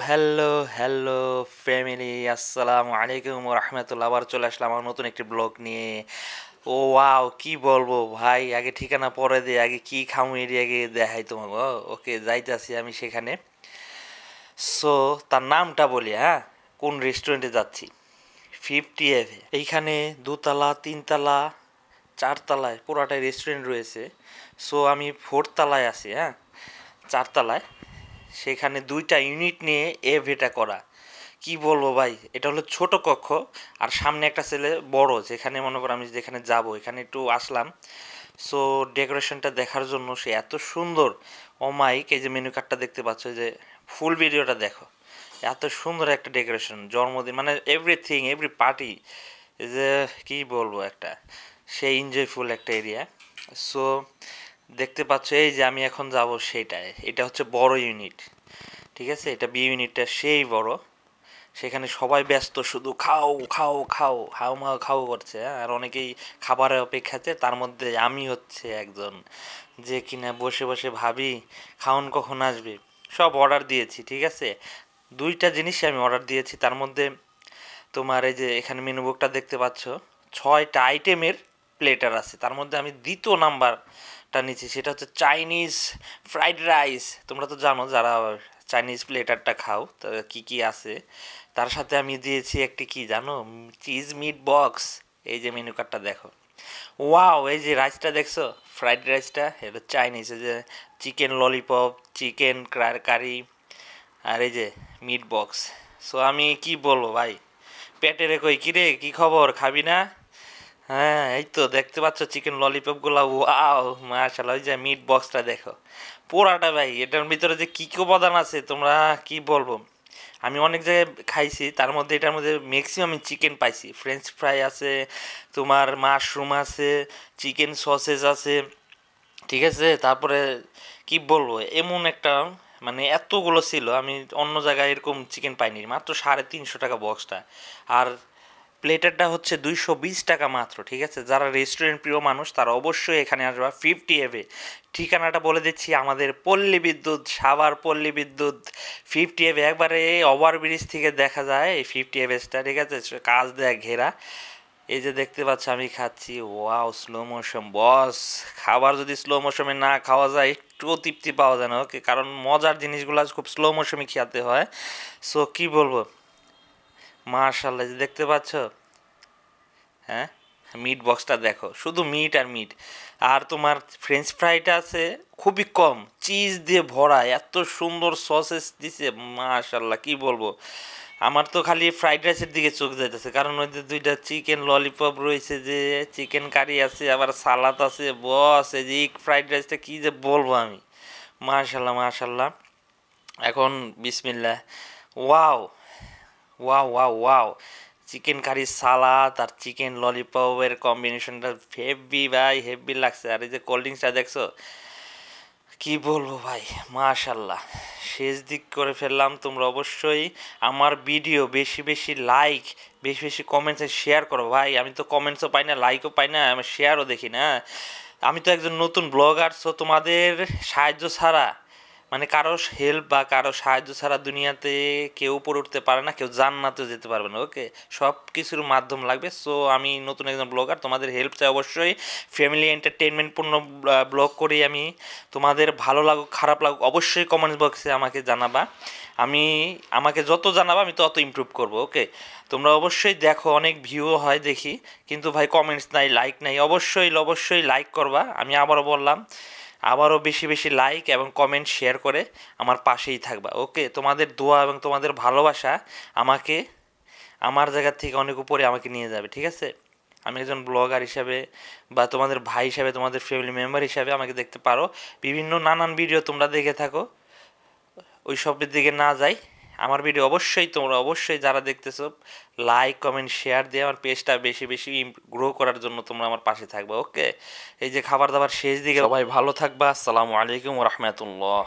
Hello hello family, আসসালামু আলাইকুম রহমতুল্লাহ। আবার চলে আসলাম আমার নতুন একটি ব্লগ নিয়ে। ও ওয়াও, কি বলবো ভাই, আগে ঠিকানা পরে দিয়ে আগে কি খামু এর আগে দেখাই তোমাকে। ওকে, যাইতেছি আমি সেখানে। সো তার নামটা বলি, হ্যাঁ, কোন রেস্টুরেন্টে যাচ্ছি। 50 এইখানে দোতলা, তিনতলা, চারতলায় পুরাটাই রেস্টুরেন্ট রয়েছে। সো আমি ফোর্থ তলায় আছি, হ্যাঁ, চারতলায়। সেখানে দুইটা ইউনিট নিয়ে এভিটা করা। কি বলবো ভাই, এটা হলো ছোট কক্ষ, আর সামনে একটা ছেলে বড়, যেখানে মনে করো আমি যেখানে যাব এখানে একটু আসলাম। সো ডেকোরেশনটা দেখার জন্য সে এত সুন্দর। ও মাইক, এই যে মেনু কার্ডটা দেখতে পাচ্ছ, যে ফুল ভিডিওটা দেখো, এত সুন্দর একটা ডেকোরেশন, জন্মদিন মানে এভরিথিং, এভরি পার্টি, এই যে কি বলবো, একটা সেই এনজয়ফুল একটা এরিয়া। সো দেখতে পাচ্ছ, এই যে আমি এখন যাব সেইটায়, এটা হচ্ছে বড় ইউনিট, ঠিক আছে, এটা বি ইউনিটটা সেই বড়। সেখানে সবাই ব্যস্ত, শুধু খাও খাও খাও, হাও মাও খাও করছে, হ্যাঁ? আর অনেকেই খাবারের অপেক্ষাতে, তার মধ্যে আমি হচ্ছে একজন যে কিনা বসে বসে ভাবি খাওন কখন আসবে। সব অর্ডার দিয়েছি, ঠিক আছে, দুইটা জিনিসই আমি অর্ডার দিয়েছি। তার মধ্যে তোমার এই যে এখানে মেনু বুকটা দেখতে পাচ্ছ, 6টা আইটেমের প্লেটার আছে। তার মধ্যে আমি দ্বিতীয় নাম্বারটা নিচ্ছি, সেটা হচ্ছে চাইনিজ ফ্রাইড রাইস। তোমরা তো জানো যারা চাইনিজ প্লেটারটা খাও, তা কী কী আছে। তার সাথে আমি দিয়েছি একটি, কি জানো, চিজ মিট বক্স। এই যে মেনু কার্ডটা দেখো, ওয়াও, এই যে রাইসটা দেখছো, ফ্রাইড রাইসটা, এটা চাইনিজ। এই যে চিকেন ললিপপ, চিকেন কারি, আর এই যে মিট বক্স। সো আমি কি বলবো ভাই, পেটে রে কই, কিরে কি খবর, খাবি না? হ্যাঁ, এই তো দেখতে পাচ্ছ চিকেন ললিপপ গুলা, ওয়াও মাশাআল্লাহ। ওই যে মিট বক্সটা দেখো, পোড়াটা ভাই, এটার ভিতরে যে কি কি উপাদান আছে তোমরা কি বলবো। আমি অনেক জায়গায় খাইছি, তার মধ্যে এটার মধ্যে ম্যাক্সিমাম আমি চিকেন পাইছি। ফ্রেঞ্চ ফ্রাই আছে, তোমার মাশরুম আছে, চিকেন সসেজ আছে, ঠিক আছে। তারপরে কি বলবো, এমন একটা, মানে এতগুলো ছিল, আমি অন্য জায়গায় এরকম চিকেন পাইনি। মাত্র 350 টাকা বক্সটা, আর প্লেটারটা হচ্ছে 220 টাকা মাত্র, ঠিক আছে। যারা রেস্টুরেন্ট প্রিয় মানুষ তারা অবশ্যই এখানে আসবা 50 ঠিকানাটা বলে দিচ্ছি, আমাদের পল্লী বিদ্যুৎ, সাভার পল্লী বিদ্যুৎ 50 একবারে ওভারব্রিজ থেকে দেখা যায় এই 50 ঠিক আছে, কাজ দেয়া ঘেরা। এই যে দেখতে পাচ্ছ আমি খাচ্ছি, ওয়াও, স্লো মোশন বস। খাবার যদি স্লো মোশনে না খাওয়া যায় একটুও তৃপ্তি পাওয়া যায় না, ওকে, কারণ মজার জিনিসগুলো খুব স্লো মোশনে খেতে হয়। সো কি বলবো, মার্শাল্লাহ, যে দেখতে পাচ্ছ, হ্যাঁ, মিট বক্সটা দেখো, শুধু মিট আর মিট। আর তোমার ফ্রেঞ্চ ফ্রাইটা আছে খুবই কম, চিজ দিয়ে ভরা, এত সুন্দর সসেস দিছে, মাশাল্লাহ, কি বলবো। আমার তো খালি ফ্রাইড রাইসের দিকে চোখ যাইতেছে, কারণ ওই যে দুইটা চিকেন ললিপপ রয়েছে, যে চিকেন কারি আছে, আবার সালাদ আছে, বস এই যে ফ্রাইড রাইসটা কি যে বলবো আমি, মাশাল্লাহ মাশাল্লাহ। এখন বিসমিল্লাহ, wow wow wow wow, chicken curry, salad আর চিকেন ললিপপের কম্বিনেশনটা হেভি ভাই, হেভি লাগছে। আর এই যে কোল্ড ড্রিঙ্কসটা দেখছো, কি বলবো ভাই, মাশাল্লাহ, শেষ দিক করে ফেললাম। তোমরা অবশ্যই আমার ভিডিও বেশি বেশি লাইক, বেশি বেশি কমেন্টসে শেয়ার করো ভাই। আমি তো কমেন্টসও পাই না, লাইকও পাই না, আমি শেয়ারও দেখি না। আমি তো একজন নতুন ব্লগার, সো তোমাদের সাহায্য ছাড়া, মানে কারো হেল্প বা কারো সাহায্য ছাড়া দুনিয়াতে কেউ উপরে উঠতে পারে না, কেউ জান্নাতেও যেতে পারবে না, ওকে। সব কিছুর মাধ্যম লাগবে। সো আমি নতুন একজন ব্লগার, তোমাদের হেল্প চাই অবশ্যই। ফ্যামিলি এন্টারটেনমেন্টপূর্ণ ব্লগ করি আমি। তোমাদের ভালো লাগুক খারাপ লাগুক অবশ্যই কমেন্টস বক্সে আমাকে জানাবা। আমি, আমাকে যত জানাবা আমি তত ইমপ্রুভ করব, ওকে। তোমরা অবশ্যই দেখো, অনেক ভিউও হয় দেখি, কিন্তু ভাই কমেন্টস নাই, লাইক নাই। অবশ্যই অবশ্যই লাইক করবা, আমি আবারও বললাম, আবারও বেশি বেশি লাইক এবং কমেন্ট শেয়ার করে আমার পাশেই থাকবা, ওকে। তোমাদের দোয়া এবং তোমাদের ভালোবাসা আমাকে আমার জায়গা থেকে অনেক উপরে আমাকে নিয়ে যাবে, ঠিক আছে। আমি একজন ব্লগার হিসাবে বা তোমাদের ভাই হিসাবে, তোমাদের ফ্যামিলি মেম্বার হিসাবে আমাকে দেখতে পারো। বিভিন্ন নানান ভিডিও তোমরা দেখে থাকো, ওই সবের দিকে না যাই, আমার ভিডিও অবশ্যই তোমরা, অবশ্যই যারা দেখতেছো, লাইক কমেন্ট শেয়ার দিয়ে আমার পেজটা বেশি বেশি গ্রো করার জন্য তোমরা আমার পাশে থাকবে, ওকে। এই যে খাবার দাবার শেষ দিকে, সবাই ভালো থাকবা, আসসালামু আলাইকুম রহমতুল্লাহ।